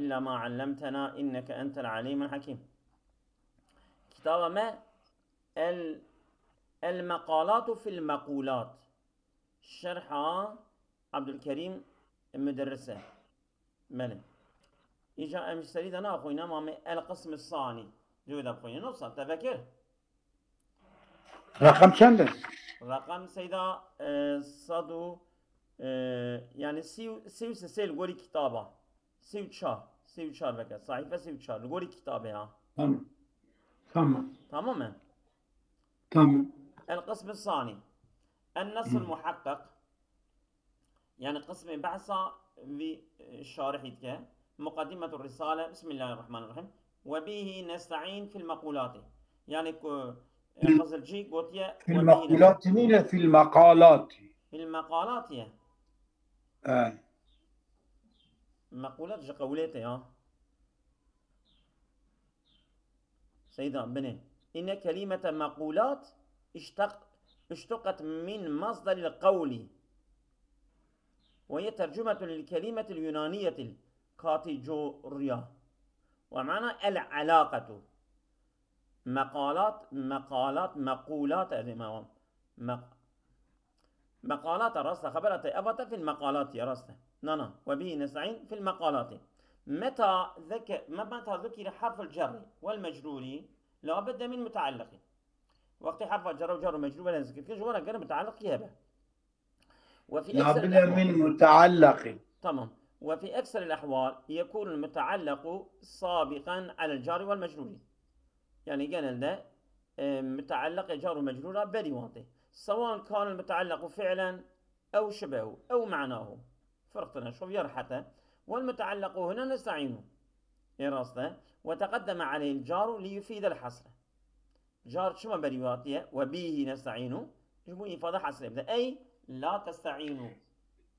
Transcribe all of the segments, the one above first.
إلا ما علمتنا إنك أنت العليم الحكيم. كتاب ما المقالات في المقولات، شرح عبد الكريم المدرسة ملك. إجا أمش سريد أنا أخوينا مامي القسم الثاني جود أخوينا نوصل تذكر رقم چنده؟ رقم سيدا صدو يعني سيو سيل قولي كتابة سيو چار بكر صحيفة سيو چار قولي كتابة ها تمام. القسم الثاني النص المحقق، يعني قسم بحثة في شارحيتك مقدمة الرسالة. بسم الله الرحمن الرحيم. وبه نستعين في المقولات، يعني قصد جي قوتية في المقولات مين؟ في المقالات. في المقالات يا مقولات جا قوليتي ها سيدا بني. إن كلمة مقولات اشتقت من مصدر القول، وهي ترجمة للكلمة اليونانية الكاتيجوريا، ومعنى العلاقة. مقولات راسته خبرت أبتا في المقالات راسته نانا. وبه نستعين في المقالات. متى ذكر حرف الجر والمجرور لابد من متعلق. وقت حرف الجر وجر ومجرور ولا ذكر كيش ولا غير متعلق يابا. وفي لابد من متعلق. تمام. وفي أكثر الأحوال يكون المتعلق سابقا على الجار والمجرور، يعني قال ده متعلق جار ومجرور بري واضح، سواء كان المتعلق فعلا أو شبهه أو معناه. فرقنا شوف يرحته. والمتعلق هنا نستعينه إراسته، وتقدم عليه الجار ليفيد الحصر. جار شو بريواتيه وبه نستعينه يجب إفادة حصر، أي لا تستعينوا.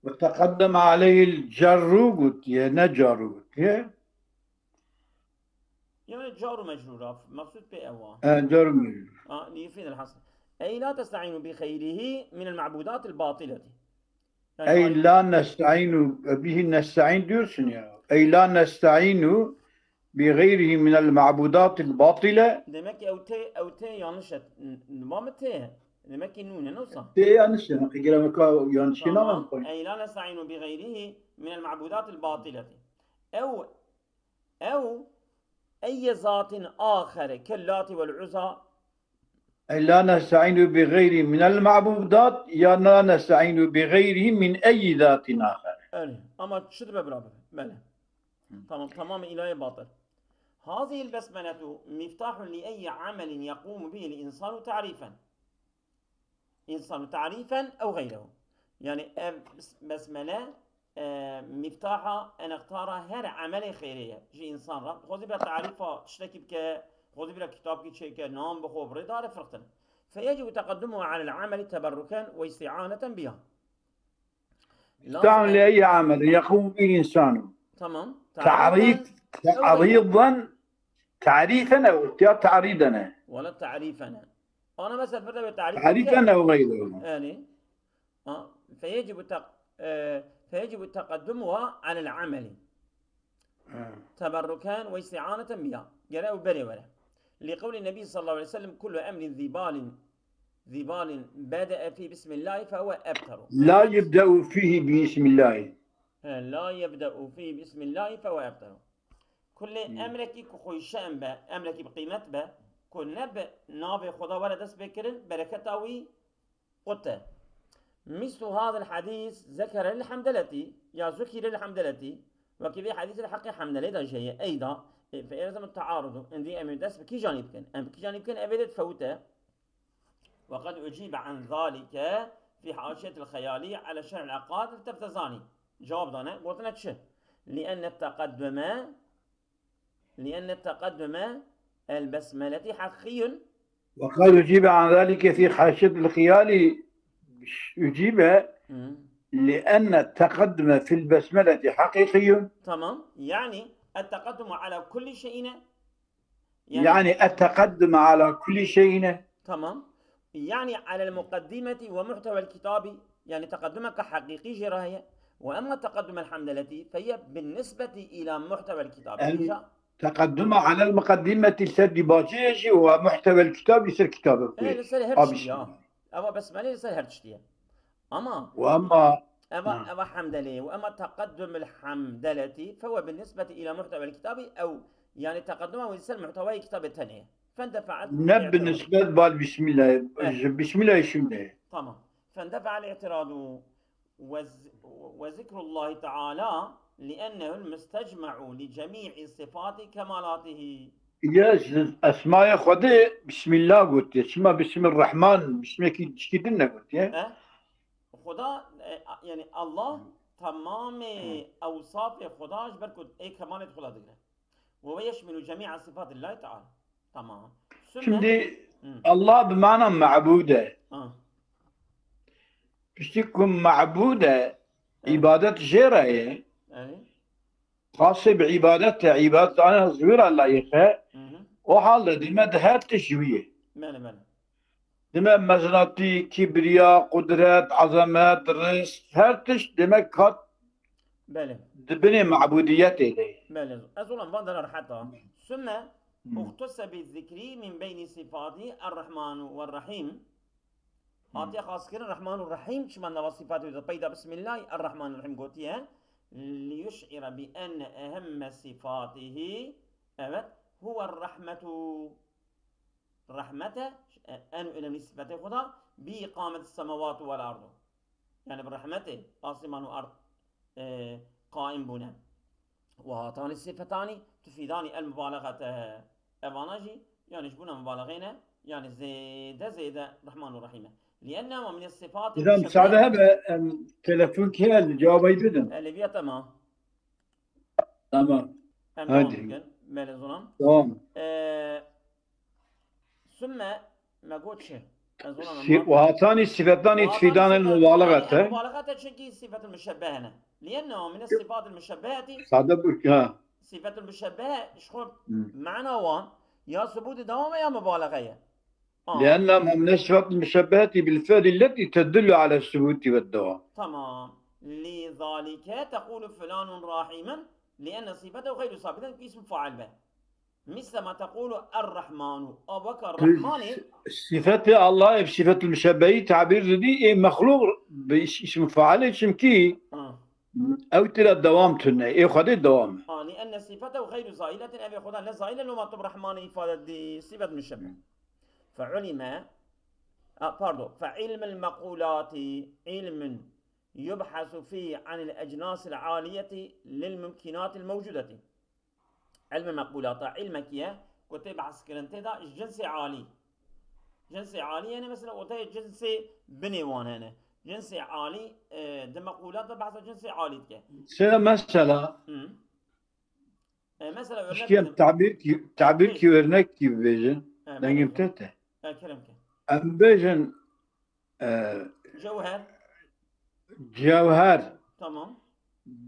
وتقدم عليه الجر قلت يا نجر قلت يعني جار ومجرور مقصود بأوا جار ومجرور ليفيد الحصر. أي لا تستعينوا بخيره من المعبودات الباطلة. يعني أي لا نستعين به نستعين diyorsun ya. أي لا نستعين بغيره من المعبودات الباطلة. demek أو تي yanlış نظام تي demek ki نون نوصل تي yanlış yani kıramak yanlış نعم. أي لا نستعين بغيره من المعبودات الباطلة أو أي ذات آخر كاللات والعزى. أي لا نستعين بغيره من المعبودات يا لا نستعين بغيره من أي ذات آخر. أما شدبه برابر بله تمام إلهي باطل. هذه البسملة مفتاح لأي عمل يقوم به الإنسان تعريفا أو غيره. يعني بسملة مفتاحة أن اختار هر عمل خيرية جي إنسان را خذي بلا تعريفها تشتكي بك خذي بلا كتاب كي شيء نام بخوب رضا فرقتن، فيجب تقدمه على العمل تبركا واستعانة بها. تعمل لأي عمل يقوم به الإنسان تمام تعريفا أو تعريضا ولا تعريفا. أنا مثلا فرد تعريفا أو غيره يعني فيجب تقدمها على العمل تبركا واستعانة بها. جراء بري ولا لقول النبي صلى الله عليه وسلم كل أمر ذي بال بدأ فيه بسم الله فهو أبتر. لا يبدأ فيه بسم الله. لا يبدأ فيه بسم الله فهو أبتر. كل أمرك كخوي شأن به أمرك بقيمة به كل نب نافي خدا ولا دس بكرن بركتاوي قطة. مثل هذا الحديث ذكر الحمدلة يا ذكر الحمدلة وكذا حديث الحق حمدلة ده شيء أيضا فإذا التعارض عندي أمر دس بكي جانب كان أبدا فوته. وقد أجيب عن ذلك في حاشية الخيالية على شرح العقاد التفتزاني. جواب دانا قلت شو؟ لأن التقدم البسملة حقيقي. وقد أجيب عن ذلك في حاشية الخيالي أجيب لأن التقدم في البسملة حقيقي. تمام. يعني التقدم على كل شيء يعني التقدم على كل شيء. تمام. يعني على المقدمة ومحتوى الكتاب، يعني تقدمك حقيقي جراية وأما تقدم الحمدلة فهي بالنسبة إلى محتوى الكتاب. تقدم على المقدمة التي باجيجي ومحتوى الكتاب يصير كتابه. إيه لسه هرتشتي أما بسملة لسه هرتشتي. وأما أما حمدلة وأما تقدم الحمدلة فهو بالنسبة إلى محتوى الكتاب أو يعني تقدمه ويصير محتوى كتاب الثانية. فاندفعت بالنسبة بسم الله بسم الله يشمله. تمام. فاندفع الاعتراض وذكر الله تعالى لأنه المستجمع لجميع صفات كمالاته. يس أسماء خدي بسم الله قلت اسمها بسم الرحمن بسمك كيدنا قلت يا خدا يعني الله تمام أوصاف خداش بركض أي كمال خدا دقيقة وهو يشمل جميع صفات الله تعالى. تمام. شمدي الله بمعنى معبودة. بشتكم معبودة عبادة جيرة خاصة بعبادتها عبادة أنا صغيرة لايقة وحالة ديما دهات تشويه ديما مزناتي كبرياء قدرات عظمات رزق هرتش ديما كات دبني معبوديته ليه أصلا بندر حتى ثم اختص بالذكر من بين صفاته الرحمن والرحيم. أعطي خاص كده الرحمن والرحيم شمالنا وصفاته إذا بيدا بسم الله الرحمن الرحيم قلتيها ليشعر بأن أهم صفاته هو الرحمة. رحمته أن إلى صفته خدا بإقامة السماوات والأرض يعني برحمته آسمان وأرض قائم بنا. وهاتان الصفتان تفيدان المبالغة أباناجي يعني شبونا مبالغين يعني زيادة رحمن ورحيم لأنه من الصفات إذا مساعدها بتلفون كيا الجواب يبدن اللي بيها تمام هادي مال ظلم ثم ما قلتش وهاتان الصفتان تفيدان المبالغة. المبالغة تشكي صفة المشبهة لأنه من الصفات المشبهة صفة المشبهة شخور معنى وان يا ثبوت دوام يا مبالغة لأنها من الصفات المشبهة بالفعل التي تدل على الثبوت والدوام. تمام. لذلك تقول فلان رحيما لأن صفته غير ثابتة اسم فاعل به مثل ما تقول الرحمن أو الرحمن صفة الله بصفة المشبهة تعبير دي مخلوق باسم فاعل اسم كي أو ترى الدوام تنه إيه خد الدوام لأن صفته غير زائلة أبي خدا لا زائلة لما تب رحمن إفادة دي صفة مشبه. فعلم فعلم المقولات علم يبحث فيه عن الأجناس العالية للممكنات الموجودة. علم المقولات علمك يا كنت بحث كرنتي دا جنس عالي جنس عالي يعني مثلا وتي جنس بنيوان هنا جنس عالي ده مقولات ده بحث جنس عالي كه مثلا مثلا تعبير كي ورنك كي بيجن دنجم تته كلامك أم بيجن جوهر تمام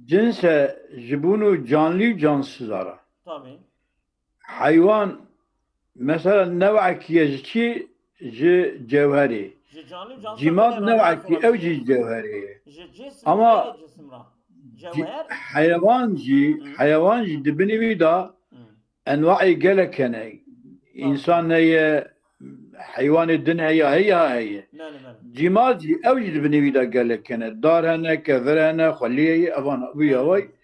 جنس جبونو جانلي جانسزارا طبعا حيوان مثلا نوع كيجي جوهري جماد نوع كي أوجي جوهري أما حيوان جي دبني بيدا أنواع قلق هنا إنسان هي حيوان الدنيا هي جماد جي أوجي دبني بيدا قلق هنا دار هنا كذر هنا خليه أبانا أبويا وي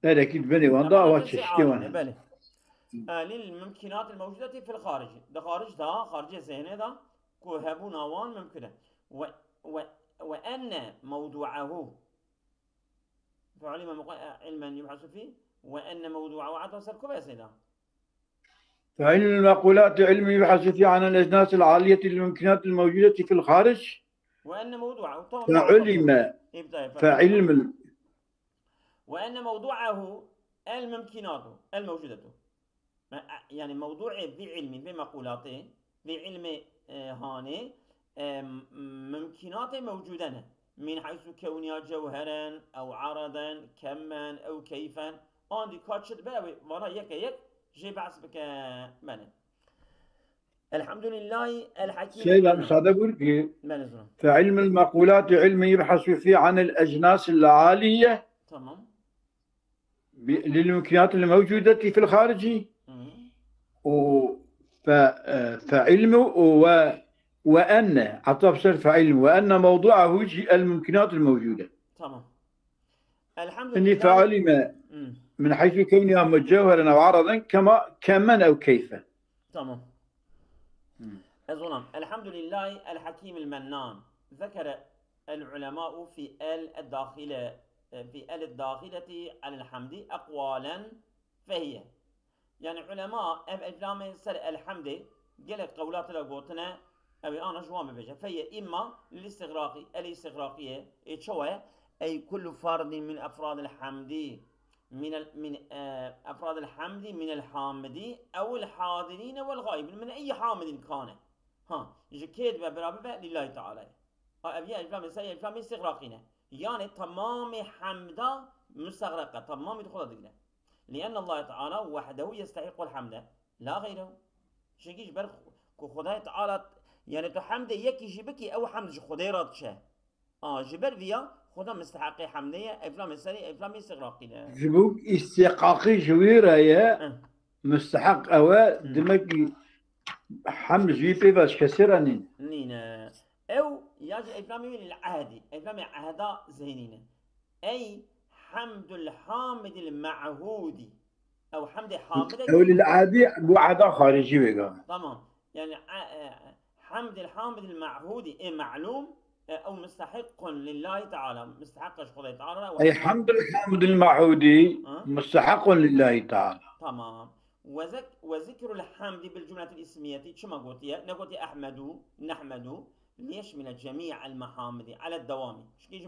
هذا كيد بني واندا واتشتي وانا للممكنات الموجودة في الخارج ده خارج الذهن ده كوهبو نوان ممكنة وأن موضوعه فعلم علما يبحث فيه وأن موضوعه عطى سركوبة سيدا فعلم المقولات علم يبحث فيه عن الأجناس العالية للممكنات الموجودة في الخارج وأن موضوعه فعلم وأن موضوعه الممكنات الموجودة يعني موضوع في علم في مقولاته في علم هاني ممكنات موجودة من حيث كونها جوهرا أو عرضا كما أو كيفا عندي كاتشت بقى وانا يك جي بعث بك من الحمد لله الحكيم شيء مساعدة أقول فيه منزل. فعلم المقولات علم يبحث فيه عن الأجناس العالية تمام للممكنات الموجودة في الخارج فعلم وأن عطف صرف علم وأن موضوعه الممكنات الموجودة. تمام الحمد إني لله. فعلم من حيث كونها مجوهرا أو عرضا كمن أو كيف. تمام الظلام. الحمد لله الحكيم المنان. ذكر العلماء في آل الداخلة على الحمد أقوالا فهي يعني علماء أفلام سر الحمد قالت قولات لقوتنا أبي أنا جوام بيجا فهي إما الاستغراقية شوية أي كل فرد من أفراد الحمد من أفراد الحمد من الحامد أو الحاضرين والغائبين من أي حامد كان جكيد برابر لله تعالى. أبي الفلام استغراقينا يعني تمام حمدا مستغرقة تمام دخول دقنا لأن الله تعالى وحده يستحق الحمد لا غيره. شكيش بر خدای تعالى يعني تو حمد يكي جبكي أو حمد خدای راد شه جبر فيا خدا مستحق حمدية أفلام السري أفلام استغراقينا جبوك استحقاقي جويرة يا مستحق أو دمك حمد جيبي باش كسيرا نينا أو ياجي أفلام من العهدي أفلام عهدا زينين أي حمد الحامد المعهودي أو حمد حامد أو للعادي وعدا خارجي بقى. تمام يعني حمد الحامد المعهودي معلوم أو مستحق لله تعالى مستحق خدای تعالى أي حمد الحامد المعهودي مستحق لله تعالى. تمام وذكر الحمد بالجملة الاسمية كما قلت نقول أحمد نحمد ليشمل جميع المحامد على الدوام. شكي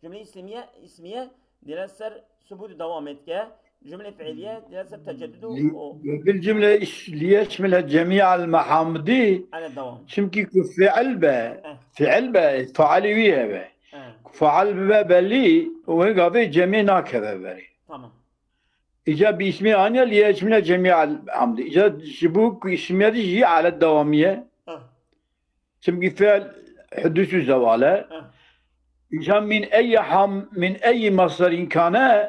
جملة اسمية دلسر ثبوت دوامتك جملة فعلية دلسر تجدد بالجملة ليشمل جميع المحامد على الدوام. شمكي فعل با فعلوية با فعل بلي وهي جميع ناكبة بري. تمام إجا باسمي أنا ليشمل جميع الحمد إجا جبوك اسمي دي على الدوامية شمكي فعل حدوث زواله إجا من أي مصدر كان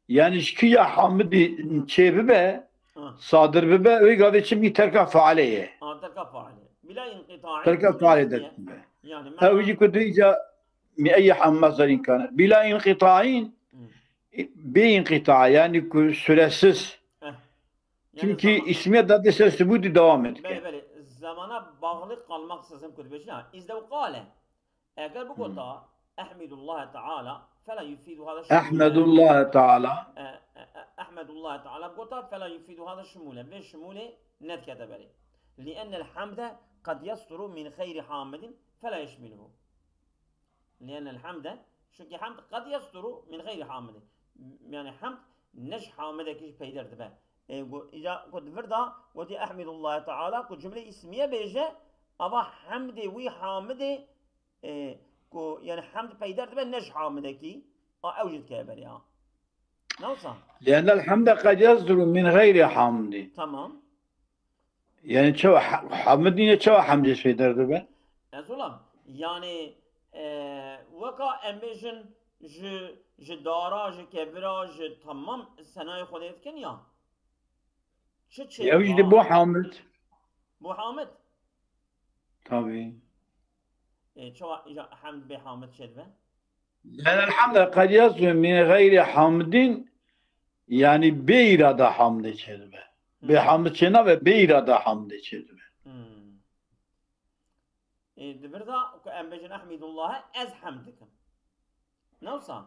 يعني شكيا حامد شيء ببه صادر ببه ويقاضي شمكي تركه فعليه تركه فعليه بلا انقطاع تركه فعليه يعني أو يجي كنت إجا من أي مصدر كان بلا انقطاعين بانقطاع يعني ثلاثي çünkü ismi de dese sübutu devam et. Beli zamana bağlı kalmak sözüm kötü bir şey. İzde kâle eğer bu kota Ahmedullah Teala fela yufidu hada şumule. Ahmedullah Teala. Ahmedullah Teala kota fela yufidu hada şumule ve şumule net ketebeli. لأن الحمد قد يصدر من خير حامد فلا يشمله. لأن الحمد شو كي حمد قد يصدر من غير حامد. يعني حمد نج حامده كيش بيدر تبع. إذا كنت فردا ودي أحمد الله تعالى كنت جملة اسمية بيجة أبا حمد وي حامد كو يعني حمد بيدر تبع نج حامده كي أوجد كابر يا. نوصل. لأن الحمد قد يصدر من غير حامد. تمام. يعني شو حمدني شو حمد بيدر تبع؟ أزولم يعني وكا أمبيشن جدارا جكبرا تمام سناي خودت كنيا شو يوجد بو حامد طبعا شو حمد بحامد شدبه لأن الحمد قد يصدر من غير حامد يعني بإرادة حمد شدبه بحمد شنا وبإرادة حمد شدبه دبردا كأنبجن أحمد الله أز حمدكم نوصل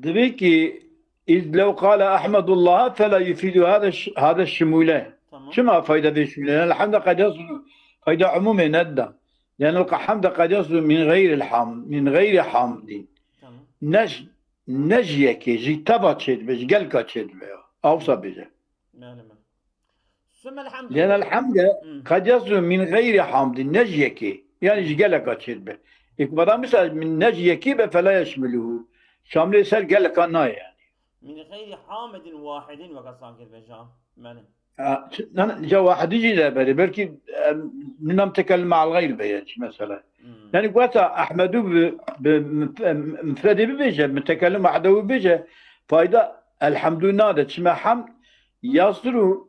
demek ki لو قال أحمد الله فلا يفيد هذا الشمولة. شما فايدة في الشمولة؟ لأن الحمد قد يصل فايدة عمومية ندى لأن الحمد قد يصل من غير الحمد من غير حمد نجيك جيتبا تشد بس قلقا تشد أوصى بجا لأن الحمد قد يصل من غير حمد نجيك يعني قلقا تشد به إكبر مثلا من نجيك فلا يشمله شامل سر قلقا ناي يعني من غير حامد واحد وكسان كده بجا جو واحد يجي لا بالي بركي نم تكلم مع الغير بيجي مثلا يعني قوتا احمد مفردي بيجي متكلم وحده بيجي فايده الحمد لله ده تسمى حمد يصدر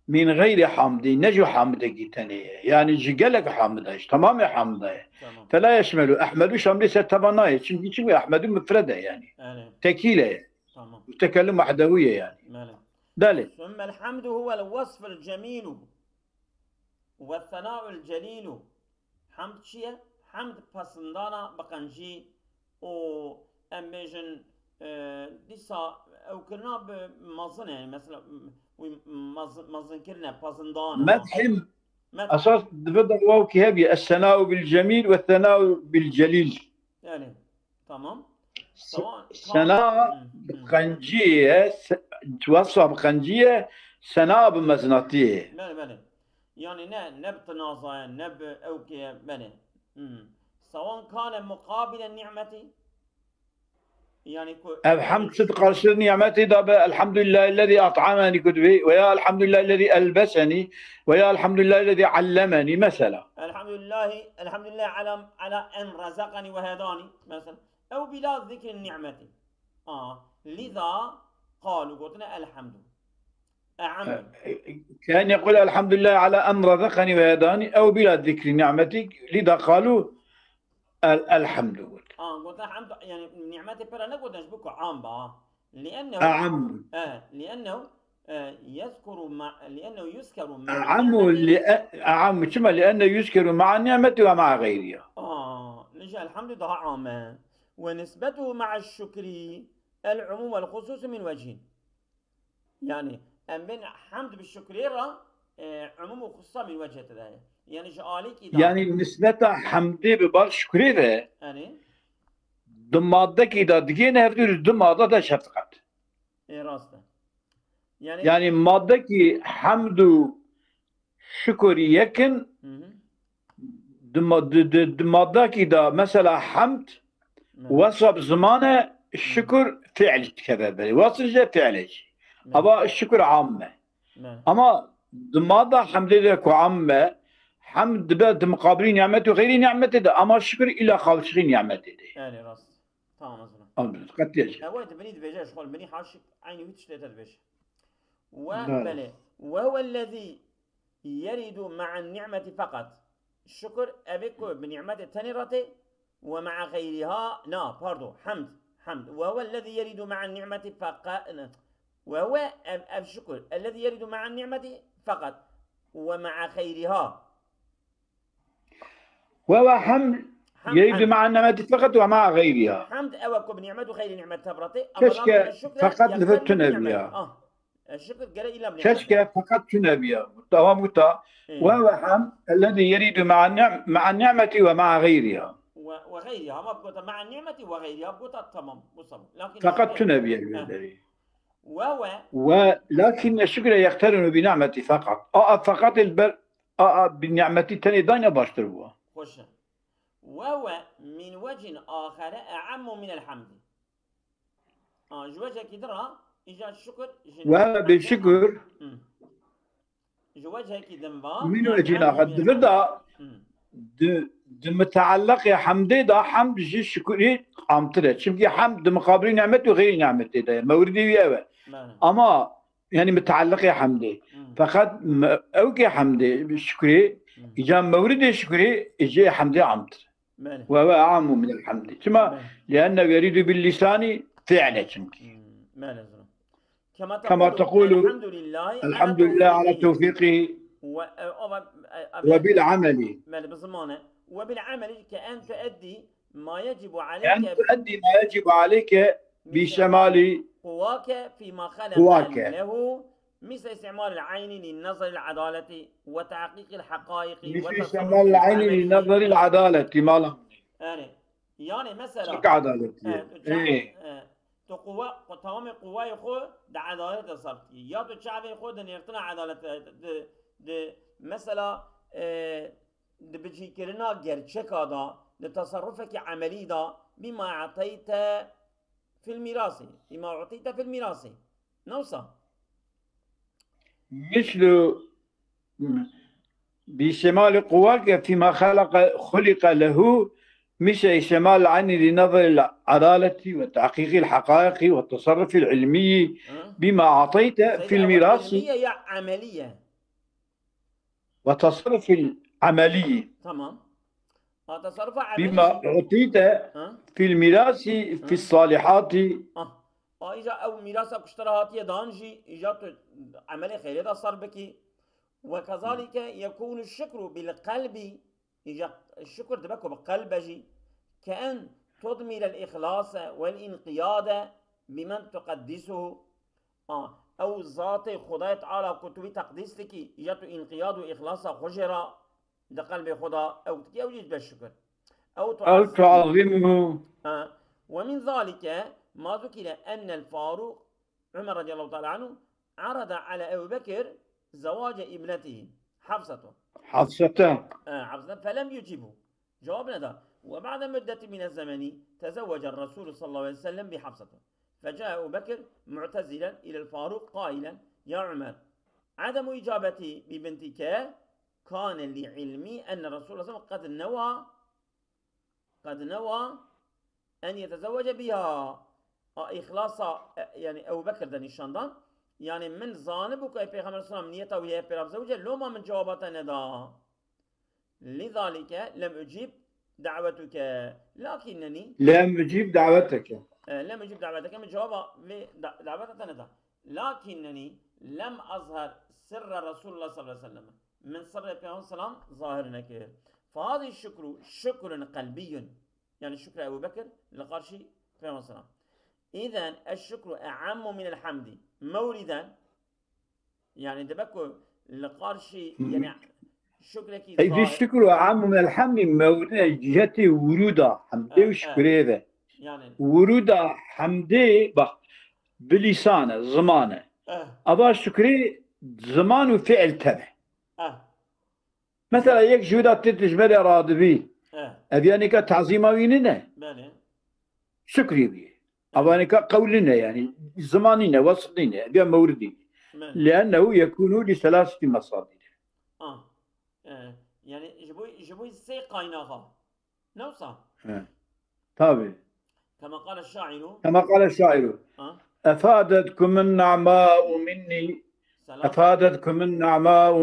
من غير حمد نجو حمد تاني يعني جيجلك حمد تمام حمد فلا يشمل احمد شامل ستبناي شنو احمد مفرده يعني تكيله تكلم وحدويه يعني دالي. ثم الحمد هو الوصف الجميل والثناء الجليل. حمد شيء حمد بسندانا بقنجي او اميجن ديسا او كنا بمظن يعني مثلا مظن كرنا بسندانا مدحم اساس بدا الواو كهبي الثناء بالجميل والثناء بالجليل يعني تمام. ثناء بقنجيه توصف بقنجيه ثناء بمزناطيه بله يعني نب تناظر نب اوكي بله سواء كان مقابل النعمة يعني الحمد صدق رسول نعمتي الحمد لله الذي أطعمني كتبي ويا الحمد لله الذي ألبسني ويا الحمد لله الذي علمني مثلا. الحمد لله على أن رزقني وهداني مثلا أو بلا ذكر النعمة. لذا قالوا قلنا الحمد أعم كان يقول الحمد لله على أن رزقني وهداني أو بلا ذكر نعمتك لذا قالوا الحمد. قلت الحمد يعني نعمتي بلا نقول نشبكه عام بقى لأنه أعم لأنه يذكر مع أعم ثم لأنه يذكر مع النعمة ومع غيرها. ليش الحمد ده عام ونسبته مع الشكر العموم والخصوص من وجه يعني أم بين حمد بالشكر عموم وخصوصا من وجه تدايا يعني جالك يعني نسبة حمدي ببال شكري ذا يعني دمادك إذا دقينا هفتور دمادة ده شفتقت راسته يعني مادك حمد شكر يكن دمادك إذا مثلا حمد وصف زمانه الشكر فعل كذا بلي وصف فعل أبا الشكر عامة أما دمادة حمد ذاك عامة حمد بعد مقابل نعمته وغير نعمته ده أما الشكر إلى خالصين نعمته ده يعني راست تمام أظن قد يجي أوقات بني دبيجة شغل بني حاشك عيني وتشتت دبيجة وبله وهو الذي يرد مع النعمة فقط الشكر أبيكو بنعمة تنرته ومع غيرها حمد وهو الذي يرد مع النعمة فقط وهو الشكر الذي يرد مع النعمة فقط ومع خيرها وهو حمد يريد مع النعمة فقط ومع غيرها حمد أوكو بنعمة خير نعمة تبرتي ششكة فقط لفت نبيا الشكر قال إلا بنعمة ششكة فقط نبيا وهو حمد الذي يريد مع النعمة ومع غيرها وغيرها ما بقولت مع النعمة وغيرها بقولت تمام لكن فقط نبيا وهو ولكن الشكر يقترن بنعمة فقط فقط بالنعمة الثانية دايما باشتربوها خوش وهو من وجه آخر أعم من الحمد جوجه كدرا إجا الشكر وهو بالشكر جوجه كدنبا من وجه آخر دفردا متعلق يا حمدي دا حمد جي شكري عمتره شمكي حمد مقابل نعمته وغير نعمته دا موردي وياه أما يعني متعلق يا حمدي فقط أوكي حمدي بالشكري إجا مورد الشكري إجا حمدي عمتر وهو أعم من الحمد ثم لأنه يريد باللسان فعلا كما تقول الحمد لله على توفيقه وبالعمل وبالعمل كأن تؤدي ما يجب عليك بشمال قواك فيما خلق له مثل استعمال العين للنظر العدالة وتحقيق الحقائق مثل استعمال العين للنظر العدالة مالا يعني مثلا عدالة تقوى تمام قوى يخو ده عدالة صرفي يا تشعب يخو ده يقتنع عدالة ده مثلا ده بيجي كرنا جرشك هذا ده تصرفك عملي ده بما أعطيت في الميراث نوصى مثل بشمال قواك فيما خلق له مثل شمال العين لنظر العدالة وتحقيق الحقائق والتصرف العلمي بما أعطيت في الميراث. علمية يا عملية. وتصرف العملي. تمام. تصرف عملي بما أعطيت في الميراث في الصالحات. إجا أو ميراث اشتراهات يدانجي إجا عملي خير صار بكي. وكذلك يكون الشكر بالقلب. إجا الشكر دبكو بقلبجي كأن تضمر الإخلاص والإنقياد بمن تقدسه. أو ذات خدا تعالى كتبي تقديس لك إجا إنقياد وإخلاص خجرة ده قلب خدا أو تجوز بالشكر أو تعظمه. ومن ذلك ما ذكر أن الفاروق عمر رضي الله تعالى عنه عرض على أبي بكر زواج ابنته حفصة فلم يجبه جوابنا ده. وبعد مدة من الزمن تزوج الرسول صلى الله عليه وسلم بحفصة، فجاء أبو بكر معتزلا إلى الفاروق قائلا: يا عمر، عدم إجابتي ببنتك كان لعلمي أن الرسول صلى الله عليه وسلم قد نوى أن يتزوج بها. إخلاصا يعني أبو بكر ده نشاندان يعني من ظانبك أي بيغمبر صلى الله عليه وسلم نيته ويا بيراب زوجة لو ما من جوابات ندا، لذلك لم أجيب دعوتك لكنني لم أجيب دعوتك من جواب دعوتك ندا، لكنني لم أظهر سر رسول الله صلى الله عليه وسلم من سر بيغمبر صلى الله عليه وسلم ظاهر نكير. فهذا الشكر شكر قلبي، يعني شكر أبو بكر لقرشي بيغمبر صلى الله عليه وسلم. إذن الشكر أعم من الحمد موردا، يعني دبكو لقارشي يعني شكرك في الشكر أعم من الحمد موردا جهة ورودا حمدي وشكر هذا يعني ورودا حمدي بلسانه زمانه أبا شكري زمان وفعل تبع. مثلا يك جودا تتجمل رادبي أبيانك تعظيم ويننا شكري بيه أبانك قولنا يعني زماننا وسطنا بها موردين لأنه يكون لثلاثة مصادر. يعني جبوي سي قايناها نوصى. طبعا كما قال الشاعر أفادتكم النعماء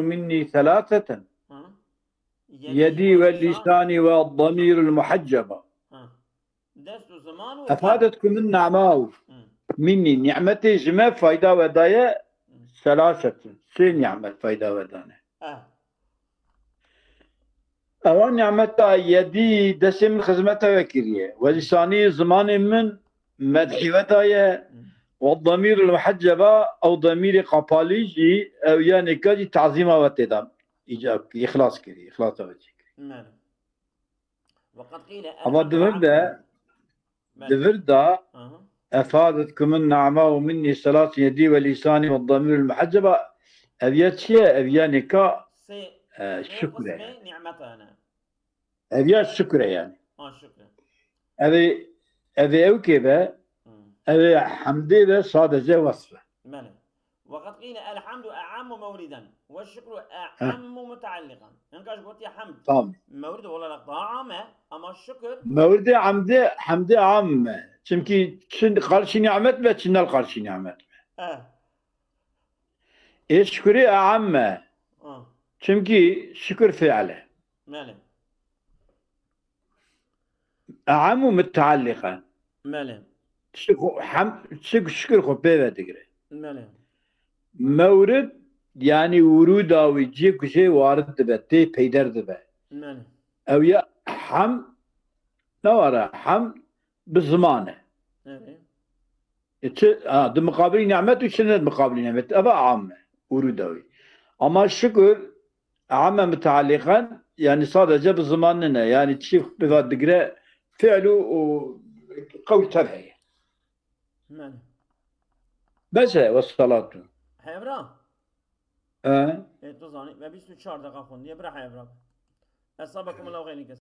مني ثلاثة يدي واللسان والضمير المحجبة. أفادتكم النعماء مني نعمتي جمع فايدة وداية ثلاثة سي نعمة فايدة ودانا. أولا نعمتها يدي دسم الخزمة وكرية ولساني زمان من مدحي وداية والضمير المحجبة أو ضمير قباليجي أو يعني كاجي تعظيمها وتدام إجاب إخلاص كري إخلاص وجهك. وقد قيل أما دفردا أفادتكم النعماء مني صلاة يدي ولساني والضمير المحجبة أبيات شيء أبياني كا شكر يعني أبيات شكر يعني شكرا أبي أوكبه أبي حمدي به صادجة وصفه. وقد قيل الحمد أعم موردا والشكر أعم متعلقا. إنكاش قلت يا حمد طبعا مورد ولا لقطاع عامة، أما الشكر مورد حمدي عامة چمكي قرشي نعمت به چنال قرشي نعمت به الشكري أعم چمكي شكر فعله أعم متعلقا شكر خبيبه تقرأ مورد يعني ورود أو يجيب شيء وارد به تي بيدر به أو يا حم نورا حم بالزمانة ده مقابل نعمته شنو مقابل نعمته أبا عامة وروداوي. أما الشكر عامة متعلقا يعني صادجة بزماننا يعني تشوف بذات دقرة فعله وقول تبعي بس والصلاة حيبرا تظني ما بيستو 4 دقائق خون يبرا حيبرا أصابكم الله غير